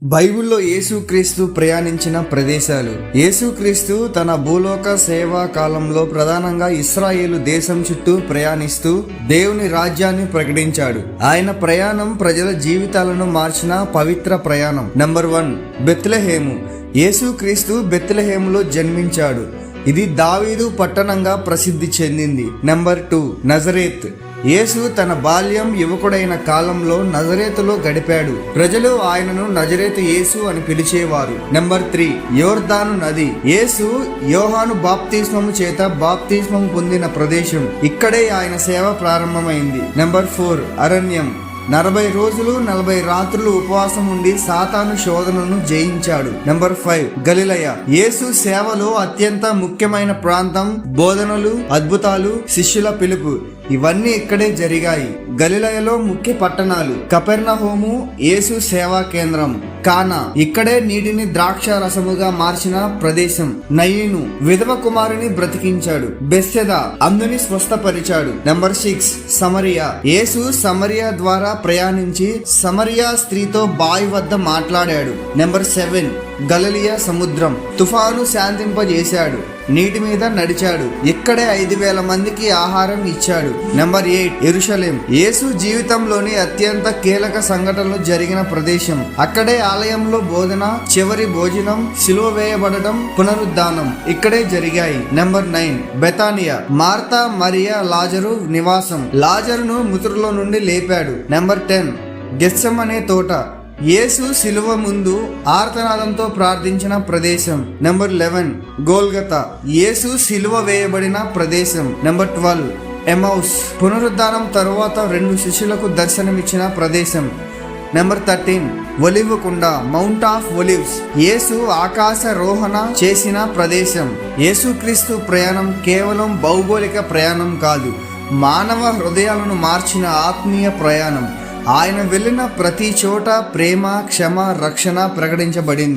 బైబిల్లో యేసుక్రీస్తు ప్రయాణించిన ప్రదేశాలు. యేసుక్రీస్తు తన భూలోక సేవా కాలంలో ప్రధానంగా ఇశ్రాయేలు దేశం చుట్టూ ప్రయాణిస్తూ దేవుని రాజ్యాన్ని ప్రకటించాడు. ఆయన ప్రయాణం ప్రజల జీవితాలను మార్చిన పవిత్ర ప్రయాణం. నంబర్ 1, బెత్లెహేము. యేసుక్రీస్తు బెత్లెహేములో జన్మించాడు. ఇది దావీదు పట్టణంగా ప్రసిద్ధి చెందింది. Number 2, Nazareth. యేసు తన బాల్యం యువకుడైన కాలంలో నజరేతులో గడిపాడు. ప్రజలు ఆయనను నజరేతు యేసు అని పిలిచేవారు. నంబర్ 3, యోర్దాను నది. యేసు యోహాను బాప్తిస్మము చేత బాప్తిస్మం పొందిన ప్రదేశం. ఇక్కడే ఆయన సేవ ప్రారంభమైంది. నంబర్ 4, అరణ్యం. 40 రోజులు 40 రాత్రులు ఉపవాసం ఉండి సాతాను శోధనను జయించాడు. నంబర్ 5, గలిలయ. యేసు సేవలో అత్యంత ముఖ్యమైన ప్రాంతం. బోధనలు, అద్భుతాలు, శిష్యుల పిలుపు ఇవన్నీ ఇక్కడే జరిగాయి. గలిలయలో ముఖ్య పట్టణాలు: కపెర్నహూము యేసు సేవా కేంద్రం. కానా ఇక్కడే నీటిని ద్రాక్ష రసముగా మార్చిన ప్రదేశం. నయీను విధవ కుమారుని బ్రతికించాడు. బెత్సెదా అంధుని స్వస్థపరిచాడు. Number 6, Samaria. యేసు సమరియా ద్వారా ప్రయాణించి సమరియా స్త్రీతో బావి వద్ద మాట్లాడాడు. నంబర్ 7, గలిలయ సముద్రం. తుఫాను శాంతింపజేశాడు. నీటి మీద నడిచాడు. ఇక్కడే 5,000 మందికి ఆహారం ఇచ్చాడు. నంబర్ 8, యెరూషలేం. యేసు జీవితంలోని అత్యంత కీలక సంఘటనలు జరిగిన ప్రదేశం. అక్కడే ఆలయంలో బోధన, చివరి భోజనం, సిలువ వేయబడటం, పునరుద్ధానం ఇక్కడే జరిగాయి. నంబర్ 9, బెతానియా. మార్తా, మరియా, లాజరు నివాసం. లాజరును మృతుల్లో నుండి లేపాడు. నంబర్ 10, గెత్సెమనే తోట. యేసు శిలువ ముందు ఆర్తనాదంతో ప్రార్థించిన ప్రదేశం. నంబర్ 11, గోల్గతా. యేసు శిలువ వేయబడిన ప్రదేశం. నంబర్ 12, ఎమౌస్. పునరుద్ధానం తరువాత 2 శిష్యులకు దర్శనమిచ్చిన ప్రదేశం. నంబర్ 13, ఒలివ్ కొండ, మౌంట్ ఆఫ్ ఒలివ్స్. యేసు ఆకాశరోహణ చేసిన ప్రదేశం. యేసుక్రీస్తు ప్రయాణం కేవలం భౌగోళిక ప్రయాణం కాదు, మానవ హృదయాలను మార్చిన ఆత్మీయ ప్రయాణం. ఆయన వెళ్ళిన ప్రతి చోట ప్రేమ, క్షమ, రక్షణ ప్రకటించబడింది.